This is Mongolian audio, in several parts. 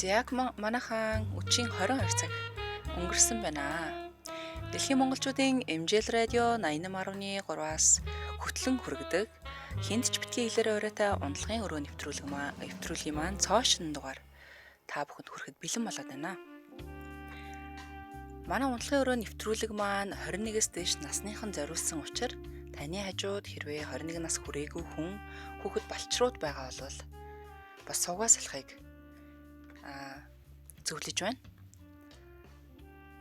Яг манайхан өчийн 22 цаг өнгөрсөн байна. Дэлхийн монголчуудын MJL радио 88.3-аас хөтлөн хүргэдэг хинт ч битгий хэлээр оройтой унтлагын өрөө нэвтрүүлгийн маань цоошин дугаар та бүхэнд хүрэхэд бэлэн болоод байна. Манай унтлагын өрөө нэвтрүүлэг маань 21-с дээш насныхан зориулсан учраас таны хажууд хэрвээ 21 нас хүрээгүй хүн хүүхэд балчрууд байгаа бол бас суугаа салахыг зөвлөж байна.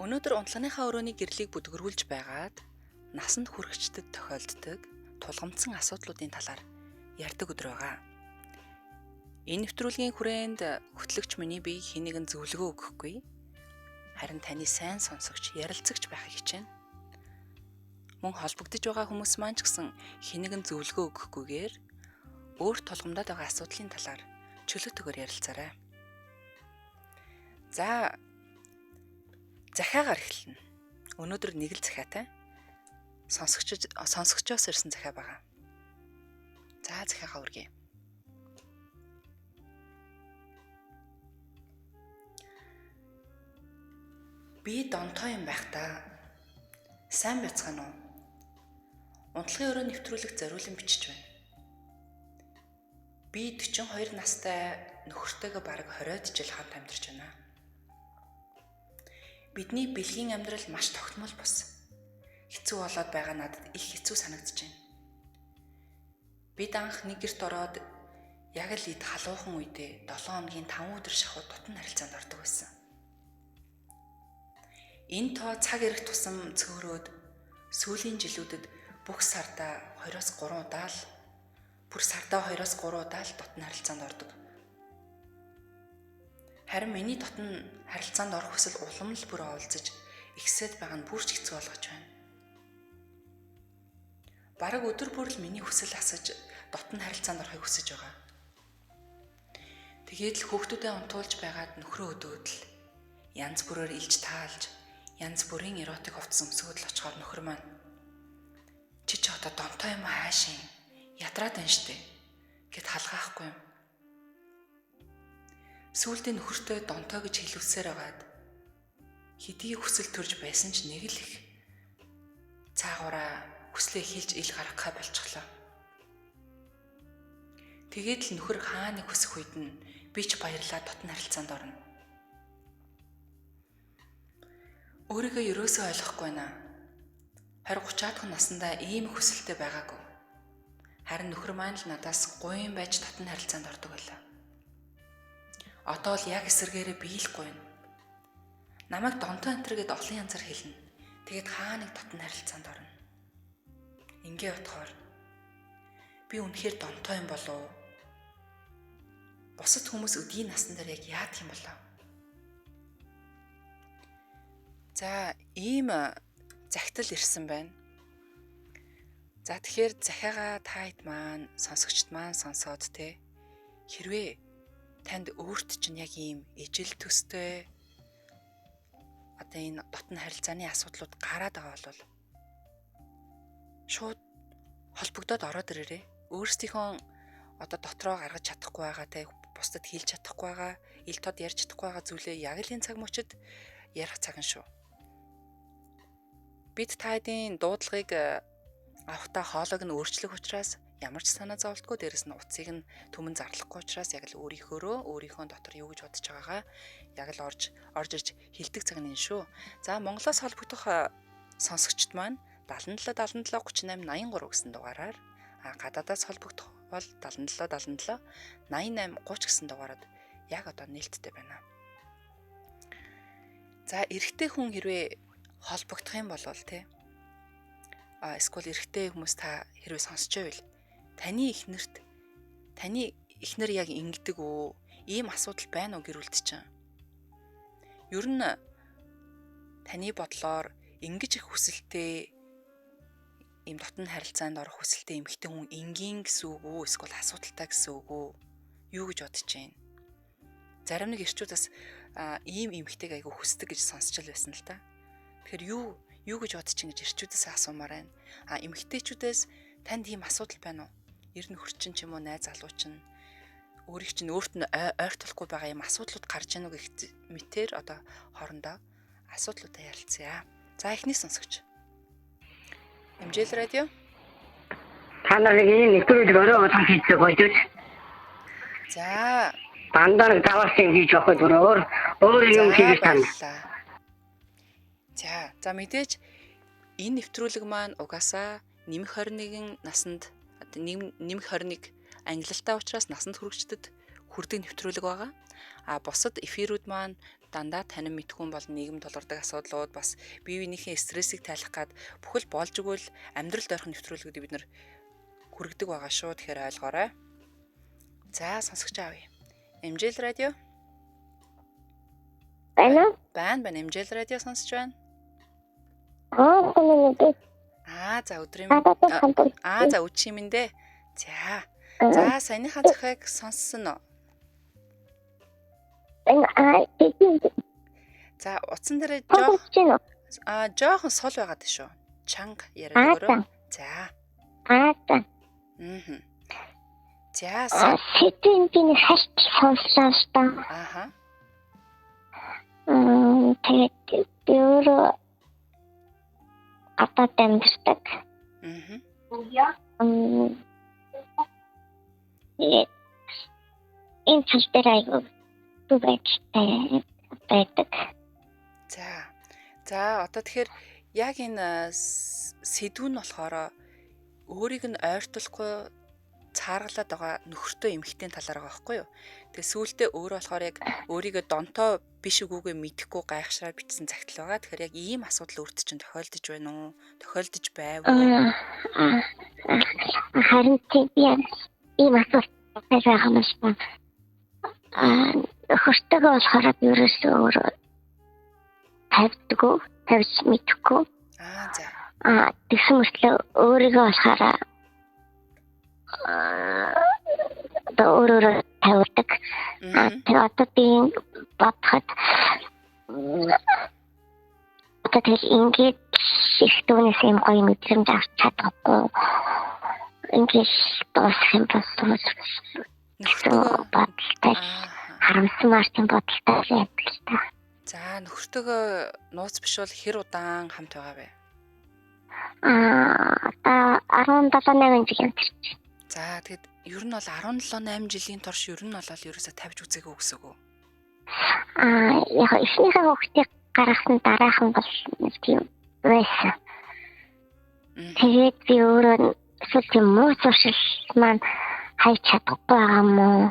Өнөөдөр унтлагынхаа өрөөний гэрлийг бүдгэрүүлж байгаад насанд хүрэгчдэд тохиолддог тулгамдсан асуудлуудын талаар ярьдаг өдөр байгаа. Энэ нэвтрүүлгийн хүрээнд хөтлөгч миний бие хэн нэгэн зөвлөгөө өгөхгүй. Харин таны сайн сонсогч, ярилцагч байхыг хичээнэ. Мөн холбогдож байгаа хүмүүс маань ч гэсэн хэн нэгэн зөвлөгөө өгөхгүйгээр өөрт тулгамдаад байгаа асуудлын талаар чөлөөтөөр ярилцаарай. За захиагаар эхэлнэ. Өнөөдөр нэг л захиатай. Сонсогчоос ирсэн захиа байгаа. За захиагаа үргэе. Би донтой юм байх та. Сайн байцгаана уу? Унтлагын өрөө нэвтрүүлэг зориулан бичиж байна. Би 42 настай нөхөртөөгөө бараг 20 жил хамт амьдарч байна. Бидний бэлгийн амьдрал маш тогтмол бус. Хэцүү болоод байгаа надад их хэцүү санагдаж байна. Бид анх нэг гэрт ороод яг л эд халуухан үедээ 7 хоногийн 5 өдөр шахуу дотн харилцаанд ордог байсан. Энэ тоо цаг ирэх тусам цөөрөөд сүүлийн жилүүдэд бүх сардаа 2-3 удаа л дотн харилцаанд ордог. Харин миний дотн харилцаанд орох хүсэл улам л бүр оолзож ихсээд байгаа нь бүр ч хэцүү болгож байна. Бараг өдөр бүр л миний хүсэл асаж дотн харилцаанд орохыг хүсэж байгаа. Тэгээд л хүүхдүүдэд унтуулж байгаад нөхрөө өдөөд л янз бүрээр илж таалж янз бүрийн эротик хувцас өмсгөөд л очихоор нөхөр маань чи одоо донтой юм хаашийн ядраад байна штэ гэд халгаахгүй юм. Сүүлдээ нөхөртөө донтой гэж хэлүүлсээр байгаад хэдий хүсэл төрж байсан ч нэг л их цаагаараа хүслээ хэлж ил гаргахаа болчихлоо. Тэгээд л нөхөр хааныг хүсэх үед нь би ч баярлаа дотн харилцаанд орно. Өөрийгөө ерөөсөө ойлгохгүй байна. 20-30-аад хүн наснда ийм хүсэлтэй байгаагүй. Харин нөхөр маань л надаас гуйн байж дотн харилцаанд ордог байлаа. Одоо л яг эсэргээрээ би л гуйна. Намайг донтой антер гэд олон янзаар хэлнэ. Тэгээд хааныг дотн харилцаанд орно. Ингээ утгаар би үнэхээр донтой юм болов уу? Бусад хүмүүс өдгийн насн дээр яг яах юм болов? За ийм захидал ирсэн байна. За тэгэхээр захиагаа таад маань сонсогчд маань сонсоод хэрвээ танд өөрт чинь яг ийм ижил төстэй одоо энэ дотн харилцааны асуудлууд гараад байгаа бол шууд холбогдоод ороод ирээрэй. Өөрсдийнхөө одоо дотроо гаргаж чадахгүй байгаа бусдад хэлж чадахгүй байгаа, ил тод ярьж чадахгүй байгаа зүйлээ яг л энэ цаг мөчид ярих цаг нь шүү. Бид таадын дуудлагыг авахтаа хоолойг нь өөрчлөх учраас ямар ч санаа зовлтгүй, дээрэс нь утсыг нь түмэн зарлахгүй учраас яг л өөрийнхөө дотор юу гэж бодож байгаагаа яг л орж ирж хэлдэг цаг нь шүү. За Монголоос холбогдох сонсогчд маань 77 77 38 83 гэсэн дугаараар гадаадаас холбогдох бол 77 77 88 30 гэсэн дугаараар яг одоо нээлттэй байна. За эрэгтэй хүн хэрвээ холбогдох юм бол эсвэл эрэгтэй хүмүүс та хэрвээ сонсч байвал таны эхнэр яг ингэдэг үү? Ийм асуудал байна уу гэрүүлт чинь? Ер нь таны бодлоор ингэж их хүсэлтэй ийм дотн харилцаанд орох хүсэлтэй эмэгтэй хүн энгийн гэсэн үг үү? Эсвэл асуудалтай гэсэн үг үү? Юу гэж бодож байна? Зарим нэг эрчүүдээс ийм эмэгтэйг айгүй хүсдэг гэж сонсч л байсан л та. Тэгэхээр юу гэж бодож чинь гэж эрчүүдээс асуумаар байна. Эмэгтэйчүүдээс танд ийм асуудал байна уу? Ер нь хөрчин ч юм уу найз залуу чинь өөрийг чинь өөрт нь ойртуулахгүй байгаа юм асуудлууд гарч ийнү гэх мэтээр одоо хоорондоо асуудлуудаа ярилцъя. За эхний сонсогч. Эмжэл радио. Та нарыг энэ нэвтрүүлэг өрөө удаа хийдэг байж. За. Дандаа даваасын хийж явах өөр юм хийж тань. За мэдээж энэ нэвтрүүлэг маань угаасаа нэмэх 21 насанд нэмэх 21 ангилалтай учраас насанд хүрэгчдэд хүрдэг нэвтрүүлэг байгаа. Бусад эфирүүд маань дандаа танин мэдхүүн бол нийгэм тулгардаг асуудлууд бас бие биенийхээ стрессийг тайлах гад бүхэл болж игэл амьдралд орох нэвтрүүлгүүд бид нар хүргэдэг байгаа шүү. Тэгэхээр ойлгоорой. За сонсогч аавь. Эмжэл радио. Байна Эмжэл радио сонсож байна. За өдрийн за өчигдөр минь дээ. За саяныхаа захыг сонссон уу? За утсан дээр жоохон сул байгаад шүү. Чанга яриад өгөрөө. За. За сэдвийн би хашч сонслоо ш та. Тэгээд би өөрөө одоо дамждаг. Энэ зүйл айгуу түгэжтэй байдаг. За одоо тэгэхээр яг энэ сэдв нь болохоор өөрийг нь ойртуулахгүй цааргалаад байгаа нөхөртөө эмэгтэй талаар байгаа байхгүй юу. Тэгээ сүүлдээ өөрөө болохоор яг өөрийгөө донтоо биш үгүйгээ мэдэхгүй гайхшраад бичсэн загтал байгаа. Тэгэхээр яг ийм асуудал өөрт чинь тохиолдож байна уу? Тохиолдож байв уу? Харин тийм ийм асуудал байгаа юм шиг. Хөртөгөө болохоор би ерөөсөө өөрөө тавьдгүй, тавьж мэдэхгүй. За. Тэгсэн мөртлөө өөрийгөө болохоор өөрөөр тавьдаг. Тэгээ одоо би бодоход одоо тэр ингээд их түүнээс юм гоё мэдрэмж авч чадахгүй. Ингээд дуусах юм болсон. Бодолтой харамсмаар тийм бодолтой байдаг л та. За нөхөртөөгөө нууц биш бол хэр удаан хамт байгаа вэ? 17-8 жил явж. За тэгэд ер нь бол 17-8 жилийн турш ер нь бол ерөөсөө тавьж үзээгүй гэсэн үг үү? Яг эхнийхээ хүүхдийг гаргасан дараахан бол тийм байсан. Тэгээд би өөрөө эсвэл тийм муу зуршил маань хайж чадахгүй байгаа юм уу?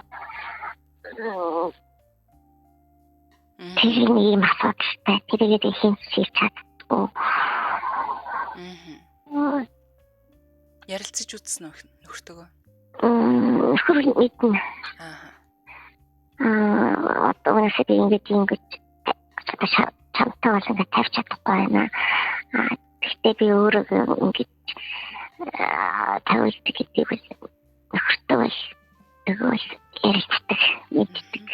Тэр ийм асуудалтай. Тэгээд ихэнх хийж чаддгүй. Ярилцаж үзсэн үү нөхөртөөгөө? Нөхөр мэднэ. Одоо үнэхээр ингэж чамтай бол ингэ тавьж чадахгүй байна. Гэхдээ би өөрөө ингэж тавьдаг гэдэг бол нөхөртөө бол тэгвэл ярилцдаг, мэддэг.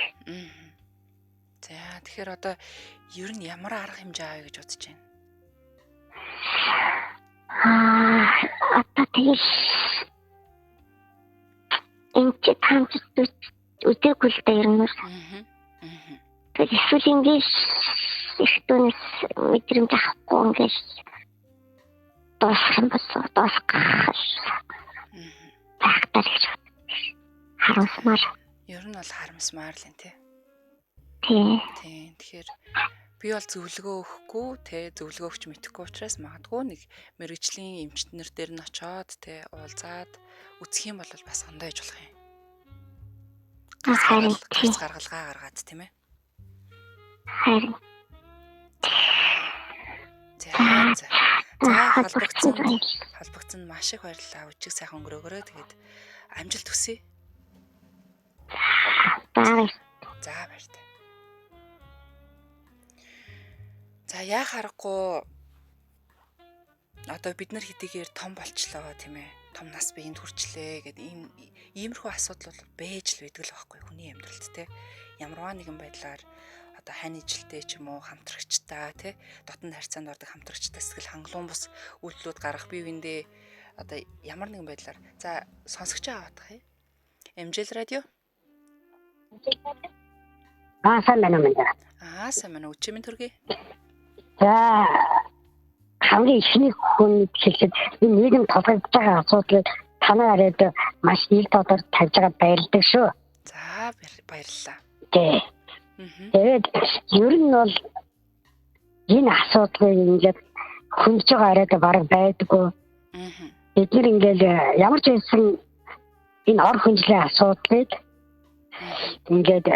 За тэгэхээр одоо ер нь ямар арга хэмжээ авъя гэж бодож байна? Одоо тэгэж энэ тамч үдээгүй л дээ ер нь. Тэгээд эсвэл ингэж их түүнээс мэдрэмж авахгүй ингэж дуусах юм болсон. Дуусгах. Тахтар гэж харамсмаар. Ер нь бол харамсмаар л энэ тий. Тийм. Тэгэхээр би бол зөвлөгөө өгөхгүй зөвлөгөө өгч мэдэхгүй учраас магадгүй нэг мэрэгжлийн эмчтнэр дээр нь очоод уулзаад үсэх юм бол бас ондоо иж болох юм. Гарц гаргалгаа гаргаад тийм ээ. Харин. За холбогдсон маш их баярлалаа. Өчиг сайхан өнгөрөөгөө тэгээд амжилт хүсье. За баярлалаа. За яа харахгүй одоо бид нар хэдийгээр том болчлоо тийм ээ. Том нас биеинд хүрчлээ гэдэг иймэрхүү асуудал бол бэж л байдаг л байхгүй хүний амьдралд те. Ямарваа нэгэн байдлаар одоо хань ижилтэй ч юм уу хамтрагчтай те дотн харьцаанд ордог хамтрагчтай сэтгэл хангалуун бус үйлдэлүүд гарах бие биендээ одоо ямар нэгэн байдлаар за сонсогч аваадах юм. Эмжэл радио. сайн байна уу мэн. Сайн байна уу. Өчигмийн төргий. За хамгийн ихний хүн хэлэхэд энэ нийгэм толгойж байгаа асуудлыг танаа арайд маш их тодор тавьж байгаа баярлалаа шүү. За баярлалаа. Тэгээд ер нь бол энэ асуудлыг ингээд хөндөж байгаа арайд бараг байдаггүй. Бид нэр ингээд ямар ч юмсан энэ ор хөнжлийн асуудлыг ингээд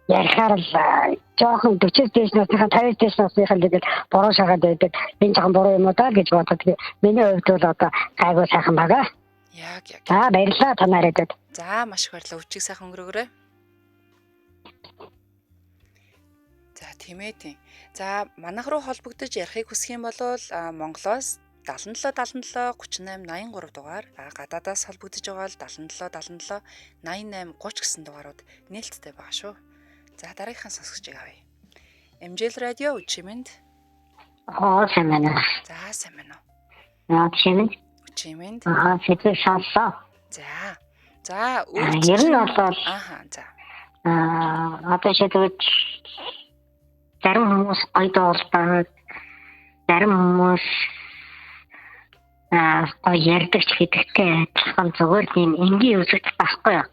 ярихаар л жоохон 40 дээш насныхаа 50 дээш насныхаа гэдэг буруу шагаад байдаг. Энэ жоохон буруу юм уу даа гэж боддог. Миний хувьд бол одоо гайгүй сайхан байгаа. Яг. За баярлалаа танаараа. За маш их баярлалаа. Өчиг сайхан өнгөрөөрэй. За тийм ээ тийм. За манайх руу холбогдож ярихыг хүсэх юм бол Монголоос 77 77 38 83 дугаар, гадаадаас холбогдож байгаа бол 77 77 88 30 гэсэн дугаарууд нээлттэй байгаа шүү. За дараагийнхаа сонсогчийг авъя. MJL радио Үчимэнд. Сайн байна. За сайн байна уу. Үчимэнд. Сэтэл шансаа. За ер нь бол за. Одоо шийдвэж зарим хүмүүс ойдоолдоод зарим хүмүүс ярддаг ч гэдэгтэй адилхан зүгээр тийм энгийн үзэгдэл байхгүй юу?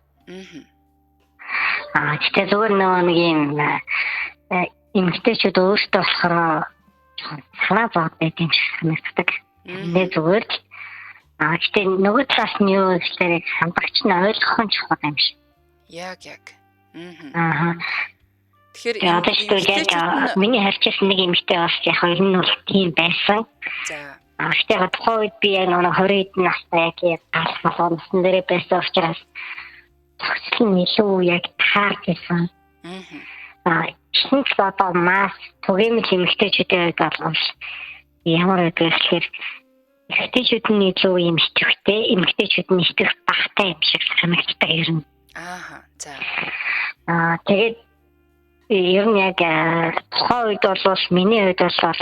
Гэхдээ зүгээр нэг юм эмгтээчүүд өөрсдөө болохоор санаа зовд байт юм шиг санагддаг. Нэ зүгээр. Гэхдээ нөгөө талаас нь юу гэхээр хамбагч нь ойлгох нь чухал юм шиг. Яг. Тэгэхээр одоо шийдвэр миний харьцсан нэг эмгтээ бас яг ер нь бол тийм байсан. За. Гэхдээ тухайн үед би яг нэг 20 эдэн настай яг галсан дээрээ байсан учраас зохицол нь илүү яг таарч байсан. Шинэ ч одоо мас түгээмэл эмгтээчүүдийн үед бол ямар байдаг гэхээр эмгтээчүүд нь илүү юм хичвэхтэй, эмгтээчүүд нь итгэх багтай юм шиг санагддаг ер нь. За. Тэгээд ер нь яг тухайн үед бол миний үед бол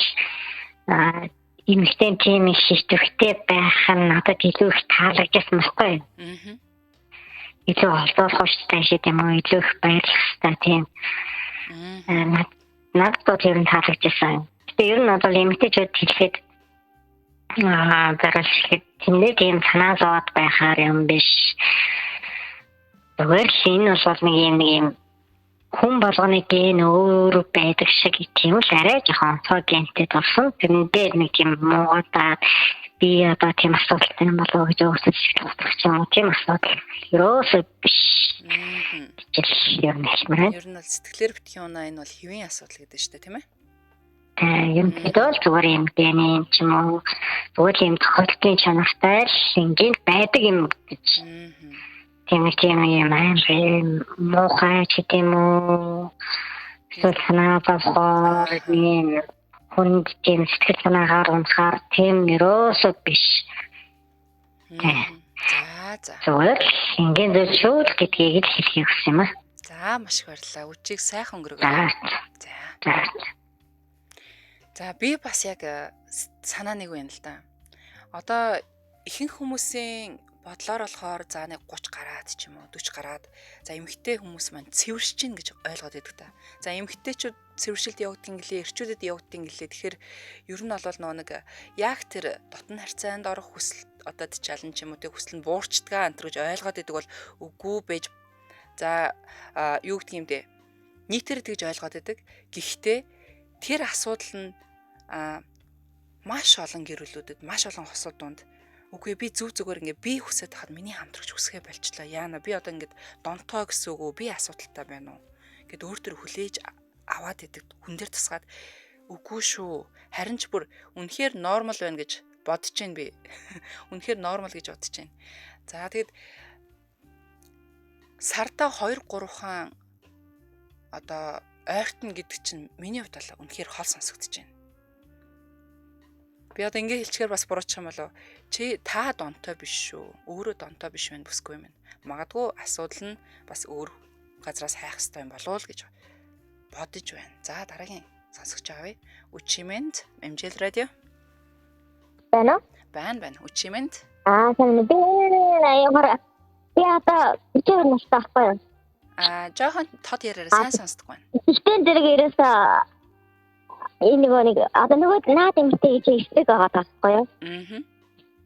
эмэгтэй тийм их шийтвэхтэй байх нь надад илүү их таалагдсан байхгүй юу? Илүү олдуулах хэрэгтэй шиг юм уу? Илүү их баярлах хэрэгтэй тийм. Надад тэр нь таалагдсан. Тэгээ ер нь бол эмэгтэйчүүд хэлэхэд дараагийн тэмдэг тийм санаа зовоод байхаар юм биш. Зүгээр л энэ бол нэг юм хүн болгоны ген өөр байдаг шиг тийм л арай жоохон цоо гентэй болсон. Тэрэн дээр нэг юм муугадаа би одоо тийм асуудалтай юм болов уу гэж өөрсдөө бодох юм. Тийм асуудал ерөөсөө биш. Ер нь бол сэтгэлээр битгий унаа энэ бол хэвийн асуудал гэдэг шүү дээ тийм ээ? Юм тэгэл зүгээр юм дэний ч юм уу зүгээр юм тохиолдлын чанартай л ингэж байдаг юм гэж. Тийм юм аим мохай ч гэдэм үү санаа зовхоор нэг хүнд тийм сэтгэл санаагаар унсгаар тийм ерөөсөө биш. За. Зүгээр ингээд зөвшөөрөл гэдгийг л хэлхийг хүссэн юм аа. За маш их баярлалаа. Үчиг сайхан өнгөрөөгөө. За би бас яг санаа нэг байна л да. Одоо ихэнх хүмүүсийн бодлоор болохоор за нэг 30 гараад ч юм уу 40 гараад за эмэгтэй хүмүүс маань цэвэршиж гин гэж ойлгоод байдаг та. За эмэгтэйчүүд цэвэршилд явагддаг гэлээ, эрчүүдэд явагддаг гэлээ. Тэгэхээр ер нь бол нэг яг тэр дотн харьцаанд орох хүсэл одоо тчаалан ч юм уу тэг хүсэл нь буурчдгаа энэ гэж ойлгоод байдаг бол үгүй байж за юу гэдэг юм бэ? Нийтээр тэгж ойлгоод байдаг. Гэхдээ тэр асуудал нь маш олон гэр бүлүүдэд маш олон хосууд дунд үгүй би зүгээр ингээ би хүсэж хахад миний хамтрагч хүсгээ болчлаа. Яана би одоо ингээд донтоо гэсэн үг үү? Би асуудалтай байна уу? Гэт өөр төр хүлээж аваад идэг хүн дээр тасгаад үгүй шүү. Харин ч бүр үнэхээр нормал байна гэж бодож байна би. Үнэхээр нормал гэж бодож байна. За тэгэд сартаа 2 3 хаан одоо ойртон гэдэг чинь миний хувьд бол үнэхээр хол сонсогдож байна. Би одоо ингэ хэлчихээр бас буруучих юм болов. Чи та донтой биш шүү. Өөрөө донтой биш байх бүсгүй юм. Магадгүй асуудал нь бас өөр газраас хайх хэрэгтэй юм болов уу гэж бодож байна. За дараагийн сонсогч авъя. Үчимэнд MJL радио. Байна. Үчимэнд. Сайн би одоо 20 настай байхгүй юу? Жохон тод яриараа сайн сонсдог байна. Систем зэрэг ерөөсөө энэ нэг одоо нөгөө наад эмэгтэй гэж ихтэй байгаа таахгүй юу?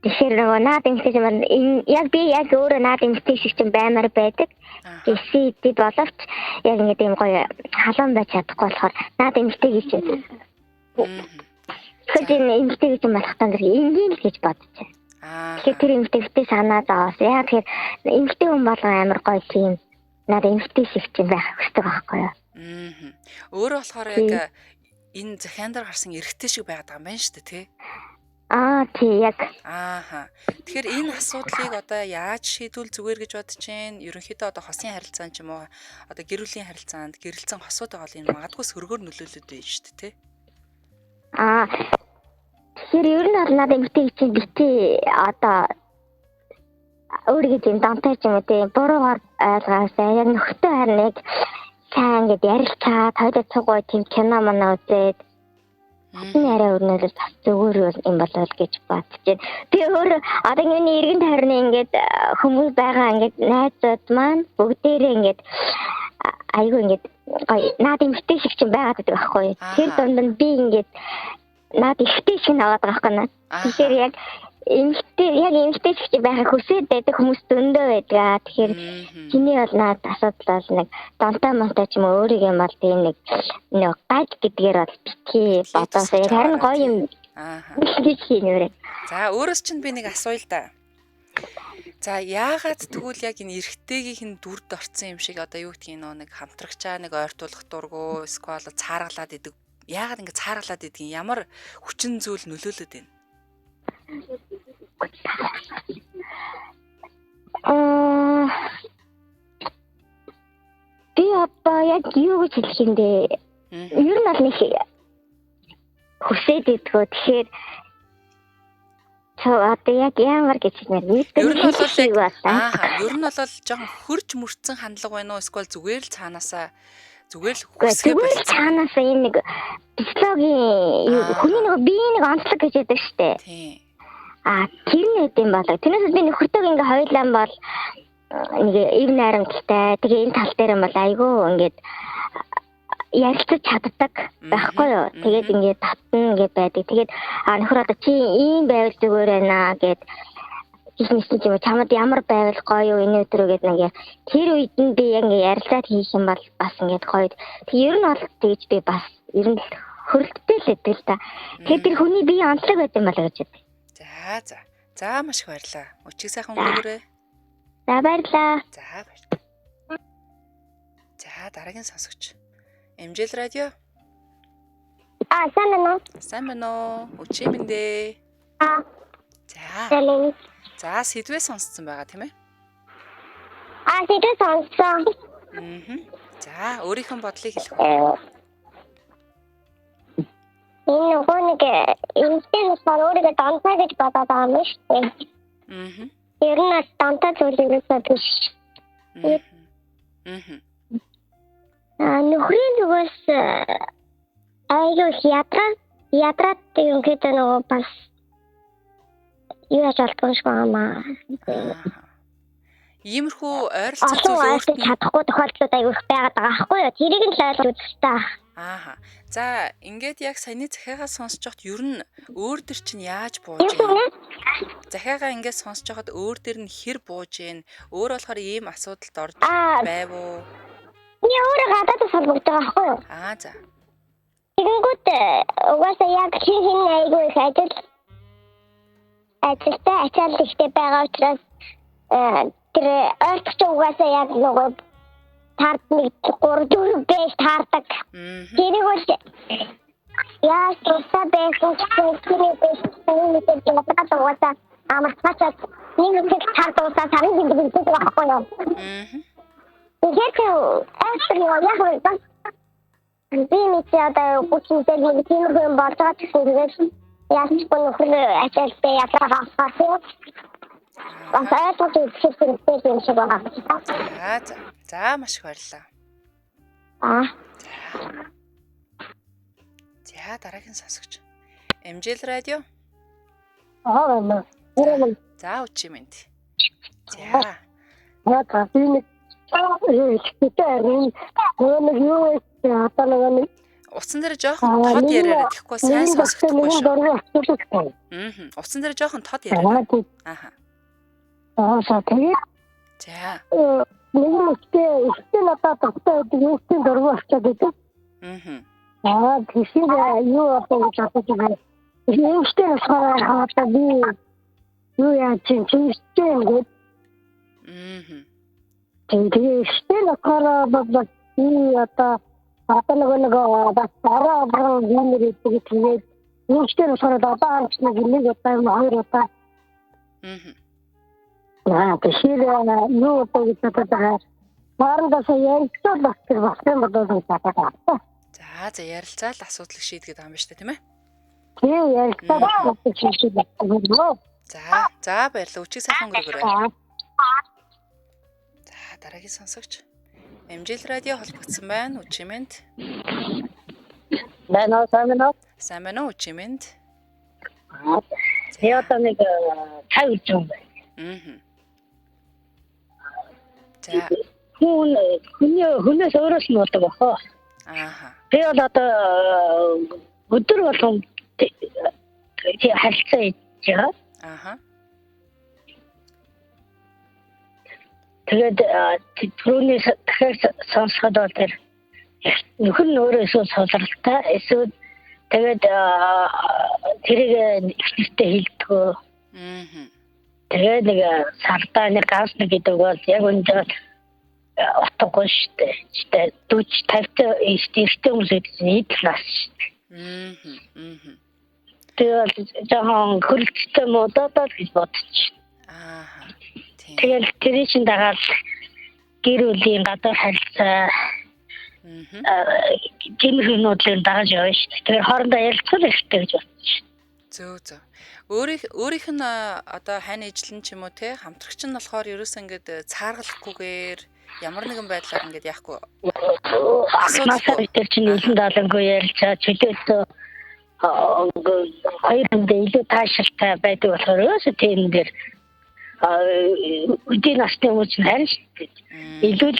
Тэгэхээр нөгөө наад эмэгтэй юм яг би яг өөрөө наад эмэгтэй шиг чинь баймаар байдаг. Тэсэд боловч яг ингэ тийм гоё халуун байж чадахгүй болохоор наад эмэгтэй гэж чинь. Тэгэхээр энэ эмэгтэй гэж болох тань энгийн л гэж бодчих. Тэгэхээр тэр эмэгтэй санаа зовоос. Яг тэгэхээр эмэгтэй хүн болгон амар гоё тийм надад эмэгтэй шиг чинь байх хэрэгтэй байхгүй юу? Өөрөө болохоор яг энэ захиандар гарсан эрэгтэй шиг байгаад байгаа юм байна шүү дээ, тий? Тий яг. Тэгэхээр энэ асуудлыг одоо яаж шийдвэл зүгээр гэж бодож чинь? Ерөнхийдөө одоо хосын харилцаанд ч юм уу, одоо гэр бүлийн харилцаанд гэрэлцэн хосууд байгаа бол энэ магадгүй сөргөөр нөлөөлөд байна шүү дээ, тий? Тэгэхээр ер нь бол надад эмэгтэй чинь битээ одоо өөрийгөө тийм донтой ч юм уу тийм буруугаар ойлгоосаа яг нөхдөд харин яг сайн ингээд ярилцаад хоёулаа цугой тийм кино мана үзээд энэ арай өрнөлөс бас зүгээр юм болов гэж бодчих. Би өөрөө одоо энэ иргэн тойрны ингээд хүмүүс байгаа ингээд найзууд маань бүгдээрээ ингээд айгүй ингээд гоё наад эмэгтэй шиг чинь байгаад байдаг байхгүй. Тэр дунд нь би ингээд наад ихтэй шиг наваад байгаа байхгүй. Тэгэхээр яг эмэгтэй шиг байхыг хүсээд байдаг хүмүүс зөндөө байдаг. Тэгэхээр чиний бол наад асуудал бол нэг донтой монтой ч юм уу өөрийгөө бол тийм нэг гад гэдгээр бол битгий бодоосоо яг харин гоё юм. гэж хийнэ. За өөрөөс чинь би нэг асууя л да. За яагаад тэгвэл яг энэ эрэгтэйгийнх нь дүрд орцсон юм шиг одоо юу гэдгийг нэг хамтрагчаа нэг ойртуулах дургу эсвэл цааргалаад идэг. Яагаад ингэ цааргалаад идгийг ямар хүчин зүйл нөлөөлөд байна? Би одоо яг юу гэж хэлэх юм бэ? Ер нь бол нэг хүсээд идэггүй. Тэгэхээр одоо яг ямар гэж хэлмээр ер нь бол жоохон хөрж мөрцөн хандлага байна уу эсвэл зүгээр л цаанаасаа зүгээр л хүсгээ болчихсон. Цаанаасаа энэ нэг психологийн хүний нэг биеийн нэг онцлог гэж яддаг штэ. Тийм. Тэр нэг юм болоо. Тэрнээс би нөхөртөг ингээ хоёулаа бол нэг ив найрамдтай. Тэгээ энэ тал дээр бол айгүй ингээд ярилцаж чаддаг байхгүй юу. Тэгээд ингээд татна ингээд байдаг. Тэгээд нөхөр одоо чи ийм байвал зүгээр байна гэд гисмэсэн ч юм чамд ямар байвал гоё юу энэ өдрөө гэд нэг тэр үед нь би яг ингээд ярилцаад хийх юм бол бас ингээд гоё. Тэг ер нь бол тэгж би бас ер нь хөрөлттэй л байдаг л та. Тэгээд тэр хүний бие онцлог байт юм болоо гэж байна. За маш их баярлаа. Өчиг сайхан өнгөрөөрэй. За баярлаа. За дараагийн сонсогч. Эмжэл радио. Сайн байна уу? Өчиг мэндэ. За сэдвээ сонссон байгаа тийм ээ? Сэдвээ сонссон. За өөрийнхөө бодлыг хэлэх үү? Энэ нөгөө нэг инстинкт өөрийгөө донтой гэж бодоод байгаа юм шүү дээ. Ер нь донтой зүйлээс биш. Нөхрийн зүгээс айгүй ядраад юм гэдэг нөгөө бас юу яаж болдгоо шиг байна. Иймэрхүү ойролцох зүйл өөртөө чадахгүй тохиолдлууд айгүй их байгаад байгаа байхгүй юу? Тэрийг нь л ойлгож үзтээ. За ингээд яг саяны захиагаа сонсож байхад ер нь өөр төр чинь яаж бууж байна? Захиагаа ингээд сонсож байхад өөр төр нь хэр бууж байна? Өөр болохоор ийм асуудалд орж байв уу? Би өөрөө гадаадас холбогдож байгаа байхгүй юу? За. Тэгэнгүүт угаасаа яг хин айгүй их ажилтай ачаал ихтэй байгаа учраас тэр ойртогч угаасаа яг нөгөө тард нэг 3-4 бэж таардаг. Тэрийг бол яаж тусаа байсан ч тэрийг нэг надад угаасаа амарчаад нэг тард уусаа тарих юм гэдэг байхгүй юу? Тэгээд яг л би мэдээ одоо гүцэндээ нэг тийм юм болж байгаа гэсэн тэгээд яаж ч нөхөр ачаалтай ятраа хасаа. За маш их баярлалаа. За дараагийн сонсогч. Эмжэл радио. За өчиг мэнд. За. Би нэг нэг юу одоо нэг Утсан дээр жоохон тод яриараа тэгэхгүй сайн сонсогдохгүй шүү. Утсан дээр жоохон тод яриараа. Ааха. Тэгээд За. Нэгтэй надад тогтоо гэдэг юустын дургу авчаа гэдэг. Тэгшээ юу одоо гэж бодож байгаа. Нэгтэй болохоор хаваа би юу яа чинь гэдэг. Тэгээд болохоор бод би одоо нэг бас дараа юм ирээд тэгээд нэгтэй болохоор одоо харч нэг удаа хоёр удаа. Тэгэхээр юу гэж бодож байгаа. Марандас ярилцсан бас тэр бас юм бодож байгаа. За ярилцаал асуудлыг шийдгээд байгаа юм байна шүү дээ, тийм ээ? Тийм ярилцаад шийдэж байгаа. За баярлалаа. Өчиг сайхан өнгөрөөрэй. За дараагийн сонсогч. Эмжил радио холбогдсон байна. Үчимэнд. Байна уу? Сайн байна уу Үчимэнд? Тэгээд нэг 50 жил байна. За. Хүнээс өөрөөс нь болдог бохоо. Тэгээд одоо өдөр болгон харилцаа хийж байгаа. Тэгээд түрүүний дахиад сонсоход бол тэр нөхөр нь өөрөө эсвэл солиролтой эсвэл тэгээд тэрийг ихтэй хэлдэггүй. Тэгээд нэг сардаа нэг ганц нэг гэдэг бол яг өндөр утгагүй шүү дээ. 40 50 ихтэй хүмүүс идэх нас шүү дээ. Тэгээд жоохон хөлттэй модод гэж бодчих. Тэгэл тэр чинь дагаад гэр бүлийн гадар харилцаа гэмрүүнүүдийн дагаж явна шүү дээ. Тэгэхээр хоорондоо ярилцах хэрэгтэй гэж бодчих. Зөө. Өөрийнх нь одоо хань ижлэн ч юм уу те хамтрагч нь болохоор ерөөсөө ингээд цааргалахгүйгээр ямар нэгэн байдлаар ингээд яахгүй асуудал дээр чинь үлэн даалангүй ярилцаа чөлөөтөө хоёр хүндээ илүү таашаалтай байдаг болохоор ерөөсөө тийм дээр үдийн насны хүмүүс харин илүү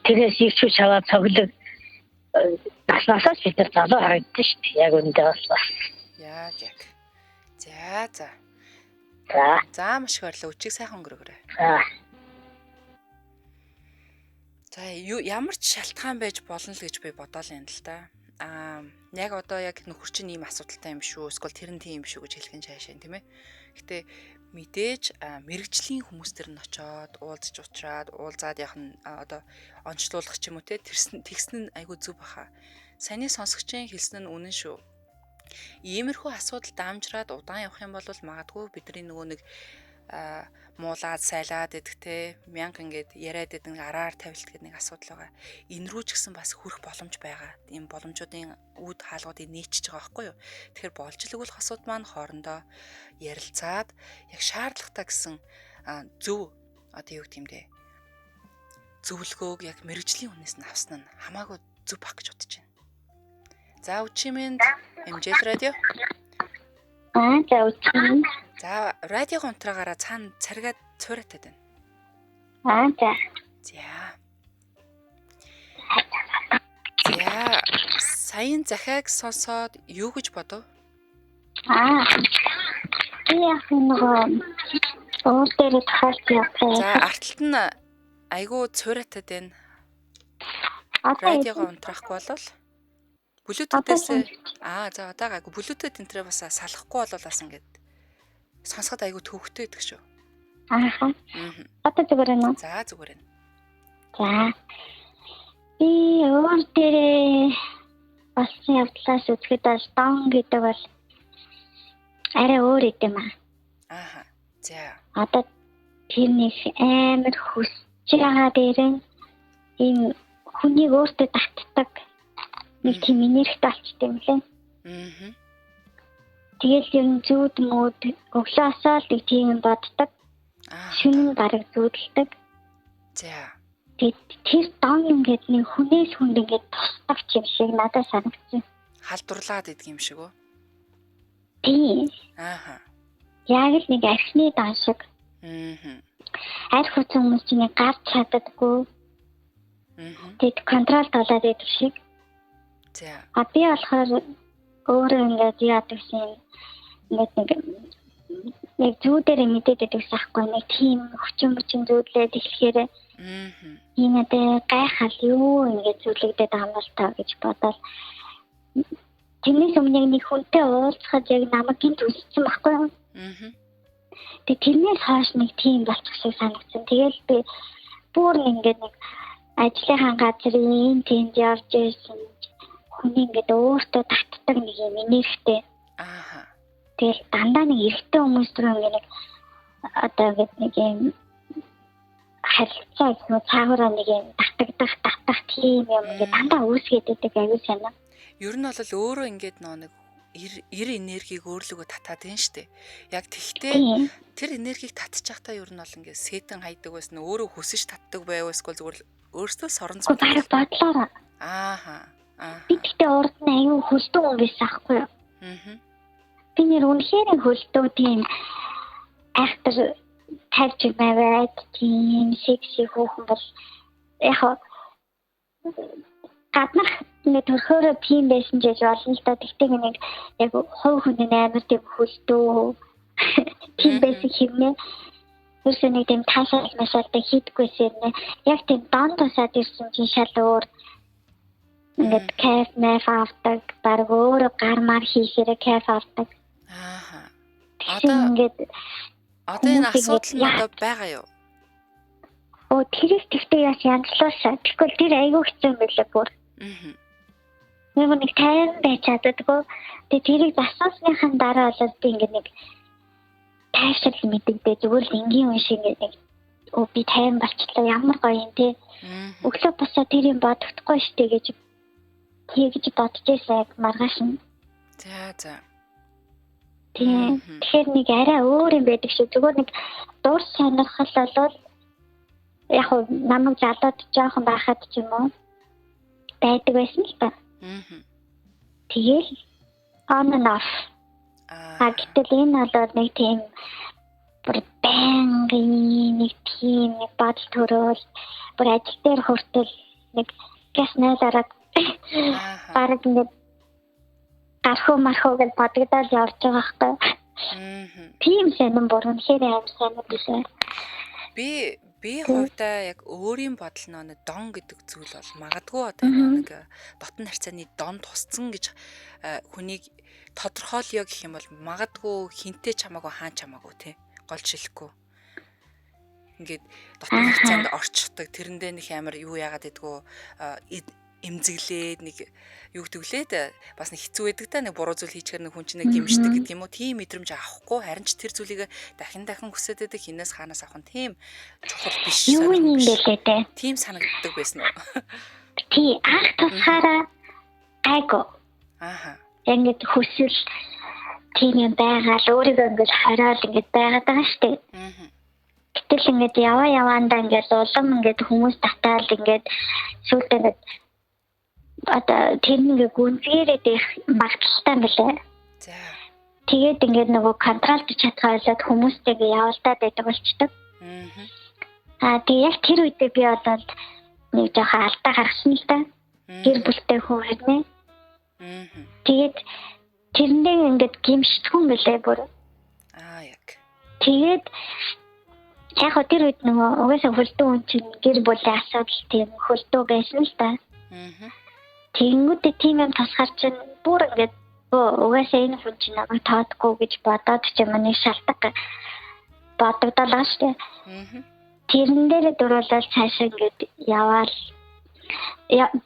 тэрээс ирчүүч аваад цоглог наснасаа ч бид залуу харагдсан шүү дээ. Яг үндэ бас. Яг. За. Маш их баярлалаа. Өчиг сайхан өнгөрөөрэй. За ямар ч шалтгаан байж болно л гэж би бодоол юм л да. Яг одоо яг нөхөр чинь ийм асуудалтай юм шүү. Эсвэл тэр нь тийм юм шүү гэж хэлэх нь цаашаа тийм ээ. Гэтэ мэдээж мэрэгжлийн хүмүүс төр нь очоод уулзч уучраад уулзаад яг нь одоо онцлуулах ч юм уу те тэгсэн нь айгүй зүв баха. Саяны сонсогчийн хэлсэн нь үнэн шүү. Иймэрхүү асуудал даамжраад удаан явах юм бол магадгүй бидний нөгөө нэг муулаад сайлаад идэх те мянга ингээд яриад идэг араар тавилт гэдэг нэг асуудал байгаа. Энэ рүү ч гэсэн бас хүрэх боломж байгаа. Ийм боломжуудын үд хаалгуудыг нээчихэж байгаа байхгүй юу? Тэгэхээр болж л өгөх асуудал маань хоорондоо ярилцаад яг шаардлагатай гэсэн зөв одоо юу гэдэм бэ? Зөвлөгөөг яг мэрэгжлийн хүнээс нь авсан нь хамаагүй зөв баг гэж бодож байна. За Үчимэнд MJ радио. За Үчимэнд. За радио гонтраагаараа цаана царгаад цуурайтаад байна. За. Саяын захиаг сонсоод юу гэж бодов? Яг нөгөө өөр дээр тахалт яваа. За арталт нь айгүй цуурайтаад байна. Радиого унтраахгүй болвол Bluetooth-ээс за удаагүй Bluetooth энтрээ бас салахгүй болвол бас ингээд сонсоход айгүй төвхтэй байдаг шүү. Одоо зүгээр ээ. За зүгээр ээ. За. Би өөр дээр болсон явдлаас үзэхэд бол даун гэдэг бол арай өөр юм аа. За. Одоо тэр нэг амар хүсэж байгаа дээр ийм хүнийг өөртөө татдаг нэг тийм энерги талчтай юм лээ. Тэгэл юм зүуд мод өглөөсөө л тийм боддог. Шүнэн бараг зүудэлдэг. За. Тэр даун ингээд нэг хүнээс хүнд ингээд тусдаг юм шиг надад санагдсан. Халдварлаад идэг юм шиг үү? Тийм. Яг л нэг архины даан шиг. Арх хүчин хүмүүс чинь гарч чаддаггүй. Тэгэд контрол болоод идэг шиг. За. А би болохоор өөрөө ингээд яадаг юм. Ингээд нэг зүүдээр мэдээд байдаг сахгүй нэг тийм хүчин зүүдлээд эхлэхээр ийм надад гайхал юу ингээд зүйлэгдээд байгаа юм бол таа гэж бодоод тэрнээс өмнө нэг хүнтэй уулзахад яг намайг гинт үссэн байхгүй юу? Тэг тэрнээс хойш нэг тийм болчих шиг санагдсан. Тэгэл би бүр ингээд нэг ажлынхаа газрын тэнд явж ирсэн хүн ингээд өөртөө татдаг нэг юм энергитэй. Тэгэл дандаа нэг эрэгтэй хүмүүс рүү ингээд нэг одоо ингээд нэг юм харилцаа гэх цаагаараа нэг юм татах тийм юм ингээд дандаа үүсгээд байдаг аюу санаа. Ер нь бол өөрөө ингээд нэг эр энергийг өөрлөгөө татаад байна штэ. Яг тэгтээ тэр энергийг татчихтаа ер нь бол ингээд сэтэн хайдаг байсан өөрөө хүсэж татдаг байвасгүй зүгээр өөртөө соронц бодлоо. Би тэгтээ урд нь аюу хөлтөө хүн байсан аахгүй юу? Би нэр үнэхээр хөлтөө тийм актер тавьж байгаад тийм секси хүүхэн бол яг гаднах нэг төрхөөрөө тийм байсан гэж болно л да. Тэгтээ нэг яг хувь хүний амар тийм хөлтөө тийм байсан хэмнээ. Өөрсөө нэг тийм таашаалтай хийдгүйсэн нэ. Яг тийм донд тусаад ирсэн чинь шал өөр ингээд кайф мэф авдаг баг өөрөө гармаар хийхээрээ кайф авдаг. Одоо энэ асуудал нь одоо байгаа юу? Тэр ихтэй яаш янзлаашаа. Тэгвэл тэр айгүй хэцүү юм билээ бүр. Нэг тайван байж чаддаггүй. Тэгээ тэрийг засаасныхан дараа болоод би ингээд нэг тайвшрал мэдэгдээ зүгээр л энгийн үе шиг ингээд нэг би тайван болчихлоо ямар гоё юм те. Өглөө босоо тэр юм бодохдохгүй штэ гэж бодож байсан маргааш нь. За. Тэгэхээр нэг арай өөр юм байдаг шүү. Зүгээр нэг дур сонирхол болол яг намайг залууд жоохон байхад ч юм уу байдаг байсан л та. Тэгэл on and off. Гэтэл энэ бол нэг тийм бүр бэнгийн нэг тийм бодол төрөөл бүр ажил дээр хүртэл нэг газ найзараад бараг нэг гарах мархуу гэж бодогдоод явж байгаа байхгүй. Тийм сонирн бүр үнэхээр аим сонирн билээ. Би хувьдаа яг өөрийн бодол нөө дон гэдэг зүйл бол магадгүй одоо нэг дотн харьцааны дон тусцсан гэж хүнийг тодорхойлё гэх юм бол магадгүй хинтээ чамаагүй хаан чамаагүй те гол шилэхгүй. Ингээд дотн харьцаанд орчдог тэрэндээ нэг амар юу яагаад гэдгүү эмзэглээд нэг юу гэдгэлээд бас нэг хэцүү байдаг та нэг буруу зүйл хийчихэр нэг хүн чинь нэг гимшдэг гэдэг юм уу тийм мэдрэмж авахгүй харин ч тэр зүйлийг дахин хүсээд байдаг хинээс хаанаас авах нь тийм чухал биш юу юм бэлээ те тийм санагддаг байсан уу тий ах тусахаараа айго ингээд хүсэл тийм юм байгаа л өөрийгөө ингээд хараал ингээд байгаад байгаа штеп гэтэл ингээд яваандаа ингээд улам ингээд хүмүүс татаал ингээд сүлдээ ингээд одоо тэрнийг гүнзгийрээд их магталтай мөлий. За. Тэгээд ингээд нөгөө контролд чадхаалаад хүмүүстэйгээ явуулдаад байдаг болчдөг. Тэгээ яг тэр үедээ би болоод нэг жоохон алдаа гаргасан л да. Гэр бүлтэй хүн хэрнээ. Тэгээд тэрэндээ ингээд гимшдэггүй мөлий бүр. Яг. Тэгээд яг тэр үед нөгөө угаасаа хөлтөө хүн чинь гэр бүлийн асуудал тийм хөлтөө байсан л да. Тэнгүүдээ тийм юм тасгаар чинь бүр ингээд угаасаа энэ хүн чинь намайг таадаггүй гэж бодоод ч юм нэг шалтгаан бодогдолоо штэ. Тэрэн дээр дөрөөлөл цаашаа ингээд яваал.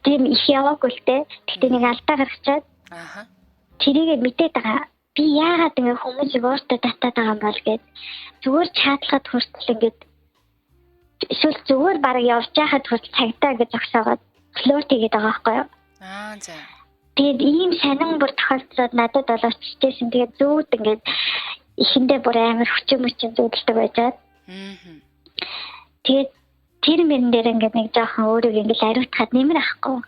Тийм их яваагүй л те. Тэгтээ нэг алдаа гаргачаад. Тэрийг мэдээд байгаа. Би яагаад ингэ хүмүүсийг өөртөө татаад байгаа юм бол гэд зүгээр чаадлахад хүртэл ингээд эсвэл зүгээр бараг явж байхад хүртэл цагтаа гэж зогсоогоод флёрт хийгээд байгаа байхгүй юу? За. Тэгээд ийм санан бүр тохиолдлоод надад болоод чижсэн. Тэгээд зүүд ингээд ихэндээ бүр амар хүчин зүүдэлдэг байжаад. Тэгээд тэр мөрөн дээр ингээд нэг жоохон өөрийгөө ингээд ариутахад нэмэр ахгүй.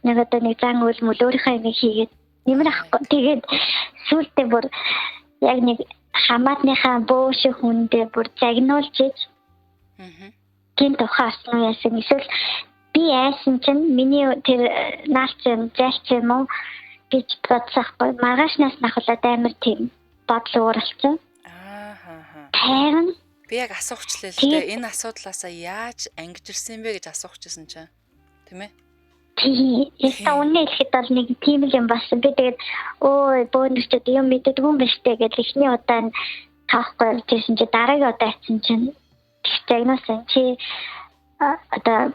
Нэг одоо нэг зан үйл мөл өөрийнхөө юм хийгээд нэмэр ахгүй. Тэгээд сүултээ бүр яг нэг хамаатныхаа бөөш хүндээ бүр загнуулж гин тухаас нь яасан эсвэл би яасан чинь миний тэр наач зайлч юм уу гэж бодсохгүй маргаашнаас нахуулаад амар тийм бодол ууралцсан. Харин би яг асуугчлаа л дээ. Энэ асуудлаасаа яаж ангиж ирсэн бэ гэж асуугчсэн чинь. Тийм ээ? тий, яста үнэ хэлэхэд бол нэг тийм л юм болсон. Би тэгээд өө бөөнөрчд юм мэддэггүй юм биш үү гэж ихний удаа таахгүй тийсэн чи дараагийн удаа атсан чинь диагноз чи одоо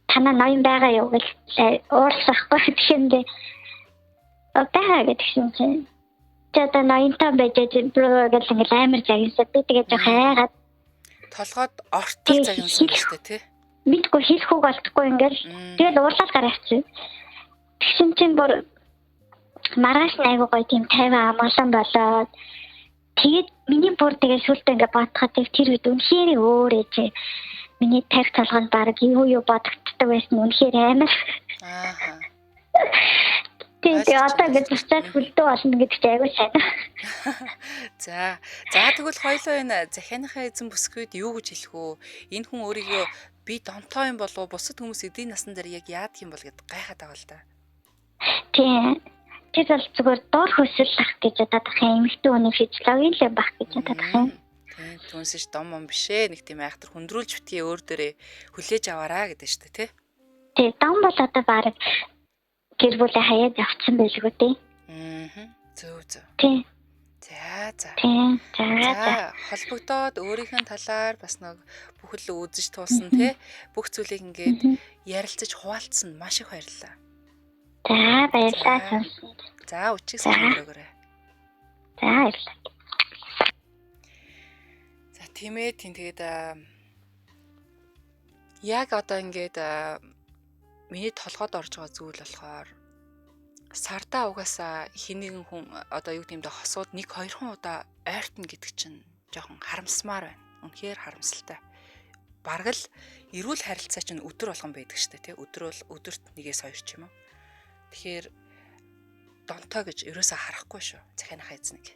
танаа ноён байгаа юу гэж уурсахгүй тэгшэндээ одоо гэдэг чинь одоо ноёнтой байж бро гэж ингээл амар загинсаа би тэгээд жоо хайгаад толгойд ортол загинсан шүү дээ тий. Мэдгүй хэлэх үг олдохгүй ингээл тэгэл уурлал гараачихсан. Тэгсэн чинь бүр маргааш айгуу гоё тийм 50 амгалан болоод тэгээд миний бүр тэгээд сүлдээ ингээ бодоход тэр үед үнэхээр өөр ээж миний тарих толгойд баг юу бодогддог байсан үнэхээр амар. Тэгээд одоо гэж буцаад хүлдөө болно гэдэг чинь айгуу сайн. За тэгвэл хоёлоо энэ захианыхаа эзэн бүсгүйд юу гэж хэлэх үү? Энэ хүн өөрийгөө би донтой юм болов уу? Бусад хүмүүс эдийн насн дээр яг яадаг юм бол гэд гайхаад байгаа л да. Тийм. Тэр бол зүгээр дор хөсөлөх гэж бодох юм. Эмэгтэй хүний физиологи л байх гэж бодох юм. Тийм. Түнсэж дом юм бишээ. Нэг тийм айхтар хүндрүүлж битгий өөр дээрээ хүлээж аваараа гэдэг шүү дээ, тий? Тийм. Дом бол одоо баг гэр бүлээ хаяад явцсан байлгүй тий. Зөв. Тийм. За. Тийм. За холбогдоод өөрийнх нь талаар бас нэг бүхэл үзэж туулсан тий. Бүх зүйлийг ингээд ярилцаж хуваалцсан маш их баярлалаа. За баярлалаа. За үчиг сайн өгөөрэй. За баярлалаа. За тийм ээ тэгээд яг одоо ингээд миний толгойд орж байгаа зүйл болохоор сартаа угаасаа хинэгэн хүн одоо юу гэмдэ хосууд 1-2 удаа ойртно гэдэг чинь жоохон харамсмаар байна. Үнэхээр харамсалтай. Бараг л эрүүл харилцаа чинь өдөр болгон байдаг штэ тий. Өдөрт 1-2 ч юм уу. Тэгэхээр донтой гэж ерөөсөө харахгүй шүү. Захианыхаа эзнийг.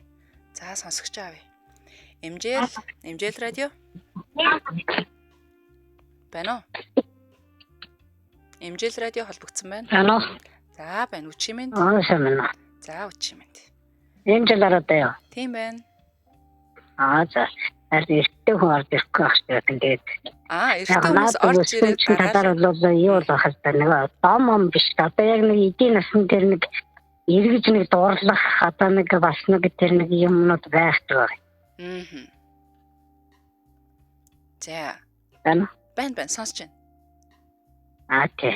За сонсогч аав. Эмжээл радио. Байна уу? Эмжээл радио холбогдсон байна. Байна уу? За байна үчимэнд. Сайн байна. За үчимэнд. Эмжээл радио. Тийм байна. За. Эртний хүн орж ирэхгүй байх шүү дээ. Эртний хүмүүс орж ирээд дараа бол юу болох вэ? Нэг дом биш. Одоо яг нэг эдийн насны тэр нэг эргэж нэг дуурлах одоо нэг бас нэг тэр нэг юмнууд байдаг. За. Байна сонсож байна. Тий.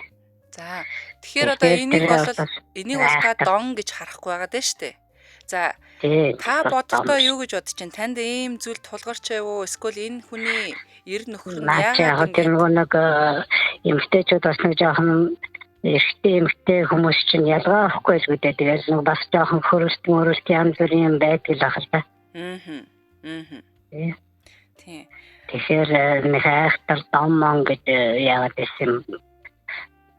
За. Тэгэхээр одоо энийг бол та дон гэж харахгүй байгаа дээ шүү дээ. За. Та бодохдоо юу гэж бодож чинь танд ийм зүйл тулгарч байв уу? Эсвэл энэ хүний эр нөхөр нь яагаад тэр нэг эмэгтэйчүүд бас нэг жоохон эмэгтэй хүмүүс чинь ялгаа авахгүй л гэдэг. Тэгээд нэг бас жоохон хөрөлт янз бүрийн юм байдаг л ахал та. Тийм. Тэгэхээр нэг хайхтар домон гэдэг яагаад гэсэн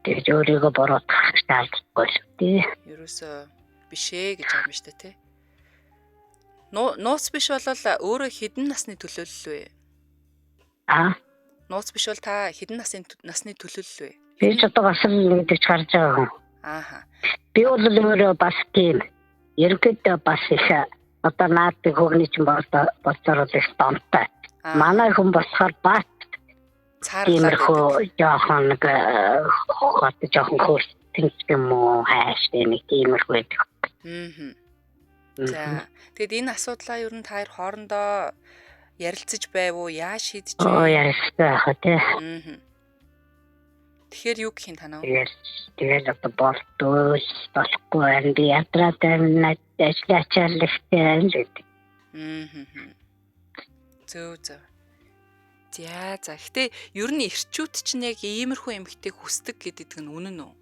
тэгээд өөрийгөө буруутгах шаардлагагүй шүү дээ. Ерөөсөө бишээ гэж аим штэ тий. Нууц биш бол өөрөө хэдэн насны төлөөлөл вэ? Нууц биш бол та хэдэн насны төлөөлөл вэ? Би ч одоо бас л нэгдэж гарч байгаа хүн. Би бол өөрөө бас тийм ерөнхийдөө бас их одоо наадаг хөгний чинь болцоор л их донтой. Манай хүн болохоор бат тиймэрхүү жоохон нэг жоохон хөртөнд юм уу хайштай нэг тиймэрхүү байдаг. За тэгэд энэ асуудлаа ер нь та хоёр хоорондоо ярилцаж байв уу? Яаж шийдэж вэ? Ярилцсан байх тий. Тэгэхээр юу гэх юм танаа? Тэгээд одоо болтгүй байна. Би ятраад байна. Ажлаачаал ихтэй л гэдэг. Зөв. За. Гэтэ ер нь эрчүүд чинь яг иймэрхүү эмэгтэйг хүсдэг гэдэг нь үнэн үү?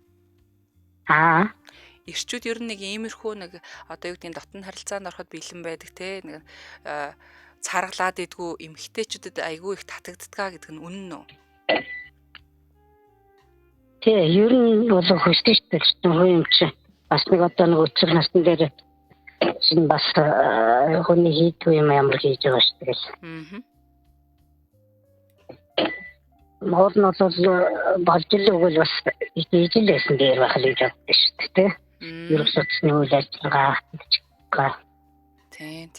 Эрчүүд ер нь нэг иймэрхүү нэг одоо юу гэдэг дотн харилцаанд ороход бэлэн байдаг те нэг царгалаад идэггүй эмэгтэйчүүдэд айгүй их татагддгаа гэдэг нь үнэн үү? Тий, ер нь бол хүсдэг шүү дээ. Хүн юм чи бас нэг одоо нэг өцөр насны дээр чинь бас хүний хийдгүй юм ямар хийж байгаа шүү дээ. мөр нь бол болж л өгөл бас ижил байсан дээр байх л гэж боддоо шүү дээ тий. Ерөнхий судасны үйл ажиллагаа. Тийм.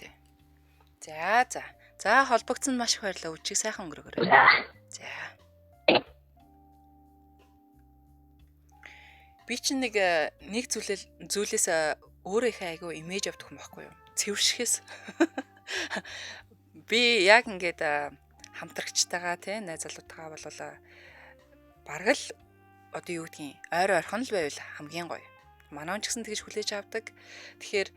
За холбогдсон маш их баярлалаа. Үчиг сайхан өнгөрөөгөө. За. Би чинь нэг зүйлээс өөрөө их айгүй имиж авдаг юм байхгүй юу? Цэвэршихээс. Би яг ингээд хамтрагчтайгаа тий найз залуутайгаа болол бараг л одоо юу гэдгийг ойр ойрхон л байвал хамгийн гоё. Манай ч гэсэн тэгж хүлээж авдаг. Тэгэхээр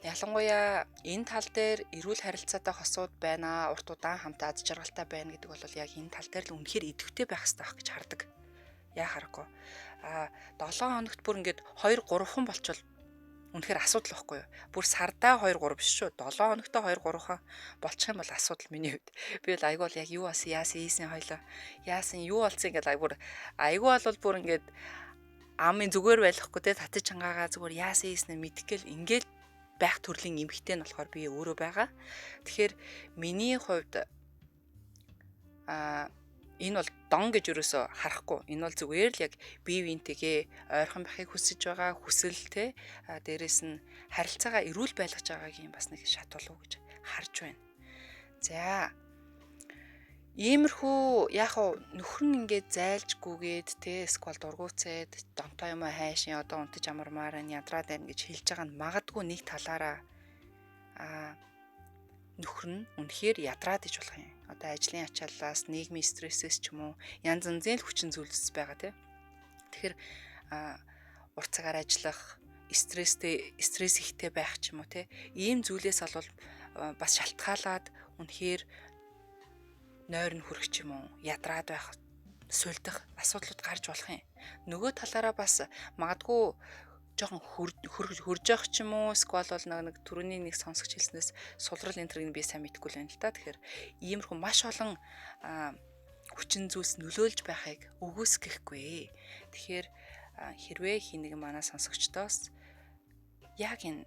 ялангуяа энэ тал дээр эрүүл харилцаатай хосууд байна, урт удаан хамтаа аз жаргалтай байна гэдэг бол яг энэ тал дээр л үнэхээр идэвхтэй байх хэрэгтэй байх гэж хардаг. Яа харахгүй. 7 хоногт бүр ингээд 2 3 хон болчвол үнэхээр асуудал واخгүй юу. Бүр сардаа 2 3 биш шүү. 7 хоногтой 2 3 хон болчих юм бол асуудал миний хувьд. Би бол айгүй бол яг юу яасан ийсэн хойлоо. Яасан юу болсон ингээд айгүй бол бүр ингээд амын зүгээр байхгүй те татаж чангаагаа зүгээр яасан ийснэ мэдгээл ингээд байх төрлийн эмхтэй нь болохоор би өөрөө байгаа. Тэгэхээр миний хувьд энэ бол дон гэж юусоо харахгүй. Энэ бол зүгээр л яг бие биентэйгээ ойрхон байхыг хүсэж байгаа хүсэл те. Дээрээс нь харилцаагаа эрүүл байлгаж байгаагийн бас нэг шат болов гэж харж байна. За. Иймэрхүү яг нөхөр нь ингээд зайлжгүйгээд те сквал дургуцээд донтой юм хайшин одоо унтаж амармаар нь ядраад байна гэж хэлж байгаа нь магадгүй нэг талаараа нөхөр нь үнэхээр ядраад иж болох юм. Одоо ажлын ачааллаас, нийгмийн стрессээс ч юм уу янз янзын хүчин зүйлс байгаа тийм. Тэгэхээр урт цагаар ажиллах, стресс ихтэй байх ч юм уу тийм. Ийм зүйлээс бол бас шалтгаалаад үнэхээр нойр нь хүрэх ч юм уу ядраад байх, сулдах асуудлууд гарч болох юм. Нөгөө талаараа бас магадгүй жоохон хөрж явах ч юм уу сквал бол нэг түрүүний нэг сонсогч хэлснээс сулрал энэ төргийг би сайн мэдэхгүй л байна л та. Тэгэхээр иймэрхүү маш олон хүчин зүйлс нөлөөлж байхыг үгүйсгэхгүй. Тэгэхээр хэрвээ хий нэг манай сонсогчдоос яг энэ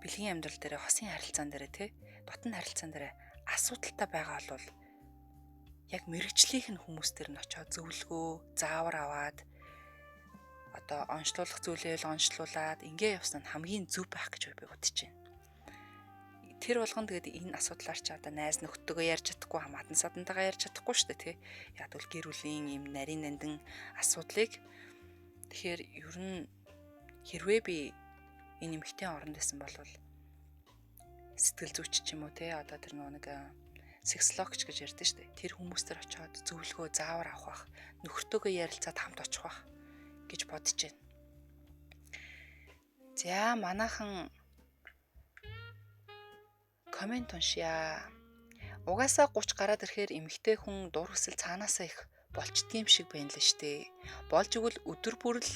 бэлгийн амьдрал дээр хосын харилцаан дээр те дотн харилцаан дээр асуудалтай байгаа бол яг мэрэгжлийнх нь хүмүүс төр нь очиод зөвлөгөө, заавар аваад одоо онцлуулах зүйлээ л онцлуулад ингээ явсан нь хамгийн зөв байх гэж би бодож байна. Тэр болгонд тэгээд энэ асуудлаар ч одоо найз нөхдөдөө ярьж чадахгүй, хамаатан садантайгаа ярьж чадахгүй шүү дээ тий. Яг бол гэр бүлийн юм нарийн нандин асуудлыг тэгэхээр ер нь хэрвээ би энэ эмэгтэй оронд байсан бол сэтгэл зүйч ч юм уу тий одоо тэр нэг сексологч гэж ярьдэн шүү дээ. Тэр хүмүүс төр очиод зөвлөгөө заавар авах бах, нөхөртөөгөө ярилцаад хамт очих бах гэж бодож байна. За манайхан комент уншия. Угаасаа 30 гараад ирэхээр эмэгтэй хүн дур хүсэл цаанаасаа их болчдгийм шиг байна л штэ. Болж игэл өдөр бүр л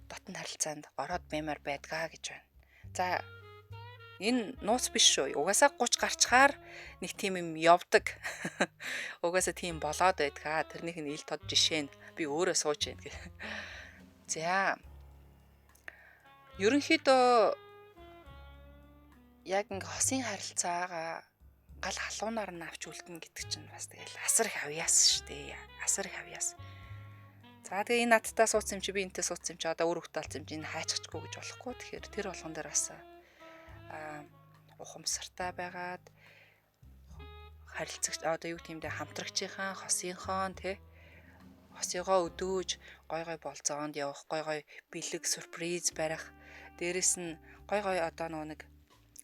дотн харилцаанд ороод баймаар байдгаа гэж байна. За энэ нууц биш шүү. Угаасаа 30 гарчхаар нэг тийм юм явдаг. Угаасаа тийм болоод байдгаа. Тэрнийх нь ил тод жишээ нь би өөрөө сууж байна гэх. За. Ерөнхийдөө яг ингээ хосын харилцаагаа гал халуунаар нь авч үлдэнэ гэдэг чинь бас тэгэл асар их авьяас шүү дээ. Асар их авьяас. За тэгээ энэ надтай суудсан юм чи би энтэй суудсан юм чи одоо өөр хөлт алсан юм чи энэ хайчихгүй гэж болохгүй. Тэгэхээр тэр болгон дээр бас ухамсартай байгаад харилцагч одоо юу гэмдэ хамтрагчийнхаа хосынхон тий хосыгоо өдөөж гой гой болцоонд явах, гой гой бэлэг сюрприз барих, дээрэс нь гой гой одоо нэг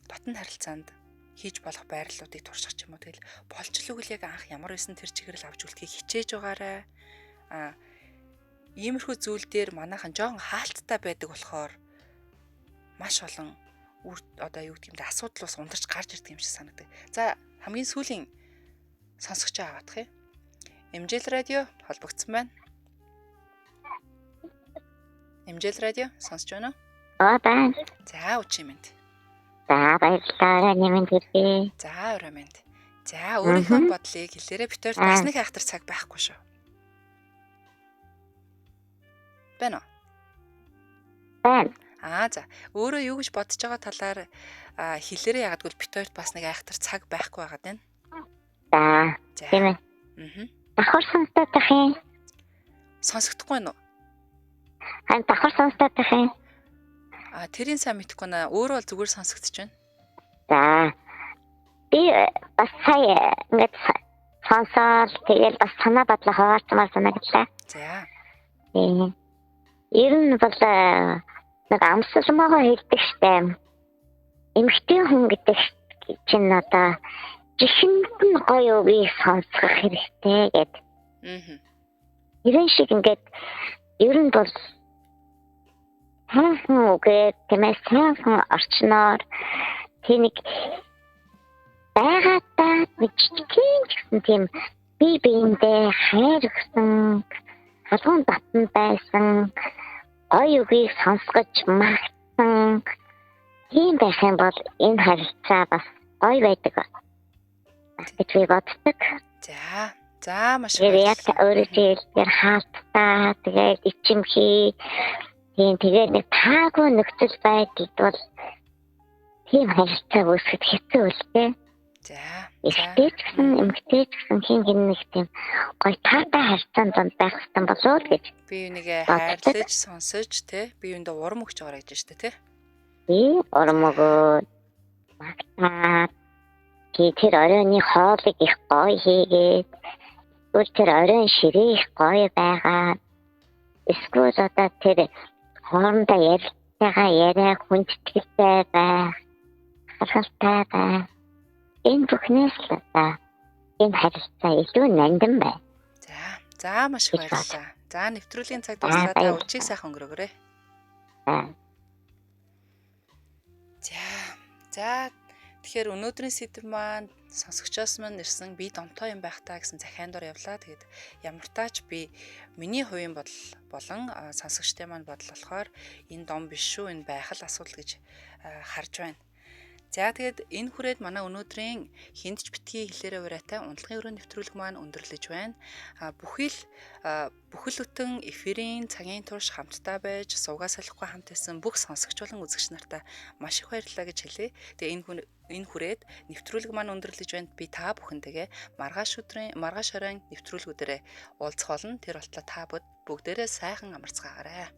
дотн харилцаанд хийж болох байрлалуудыг турших ч юм уу тэгэл болчлог л яг анх ямар байсан тэр чигээр л авч үлдэхийг хичээж байгаарай. Иймэрхүү зүйл дээр манайхан жоохон хаалттай байдаг болохоор маш олон одоо юу гэмдэ асуудлаас ундарч гарч ирдэг юм шиг санагдаг. За хамгийн сүүлийн сонсогч аваадах юм. Эмжэл радио холбогдсон байна. Эмжэл радио сонсож байна уу? Байна. За үчи мэд. За баярлалаа нэмэн хэлээ. За өрөө мэд. За өөрийнхөө бодлыг хэлээрээ битээр бас нэг хайхтар цаг байхгүй шүү. Байна уу? Байна. За өөрөө юу гэж бодож байгаа талаар хэлээрээ ягаад гэвэл бит хоёрт бас нэг айхтар цаг байхгүй байгаад байна. За тийм ээ. давхар сонсоод байх юм. Сонсогдохгүй нь уу? Харин давхар сонсоод байх юм. Тэрийн сайн мэдэхгүй наа. Өөрөө бол зүгээр сонсогдож байна. За. Би бас сая ингээд сонсоод тэгэл бас санаа бодлоо хаваацмаар санагдлаа. За. Ер нь бол нэг амсалмаагаа хэлдэг штэ. Эмэгтэй хүн гэдэг чинь одоо жишэнд нь гоё үгийг сонсох хэрэгтэй гэд. Ирэн шиг ингээд ер нь бол хайхан үгээд тиймээс хайхан орчноор тэнийг байгаатаа нэг жижигхэн гэсэн тийм бие биендээ хайр өгсөн халуун татан байсан гоё үгийг сонсгож магтсан тийм байх юм бол энэ харилцаа бас гоё байдаг гэж би боддог. За маш гоё. Яг өөрөөр хаалттай тэгээд ичимхий тийм тэгээд нэг таагүй нөхцөл байдалд бол тийм харилцаа үүсгэж хэцүү үлдээ. Эмэгтэй гэсэн хин нэг тийм гоё таатай харилцаанд донд байх хэрэгтэй болов уу гэж. Би юунийг хайрлаж сонсож тий би юунд урам өгч байгаа гэж штэ тий. Би урам өгөө магтаа тэр оройны хоолыг их гоё хийгээд тэр оройн ширээ их гоё байгаа. Эсвэл одоо тэр хоорондоо ярилцаагаа яриа хүндэтгэлтэй байх. Харгалтай байх. Энэ бүхнээс л энэ харилцаа илүү нандин байна. За маш их баярлалаа. За нэвтрүүлгийн цаг дуслаа та өчиг сайхан өнгөрөөгөөрэй. За тэгэхээр өнөөдрийн сэдв маань сонсогчоос маань ирсэн би домтой юм байх таа гэсэн захиан дор явлаа. Тэгээд ямар тач би миний хувийн бодол болон сонсогчтой маань бодол болохоор энэ дом биш шүү, энэ байх л асуудал гэж харж байна. За тэгээд энэ хүрээд манай өнөөдрийн хиндж битгий хэлээрээ ураатай унтлагын өрөө нэвтрүүлэг маань өндөрлөж байна. Бүхэл бүтэн эфирийн цагийн турш хамтдаа байж суугаа салхихгүй хамт байсан бүх сонсогч болон үзэгч нартай маш их баярлалаа гэж хэлье. Тэгээ энэ хүрээд нэвтрүүлэг маань өндөрлөж байна. Би та бүхэнтэйгээ маргааш оройн нэвтрүүлгүүдээрээ уулзах болно. Тэр болтлоо та бүгдээрээ сайхан амарцгаагаарай.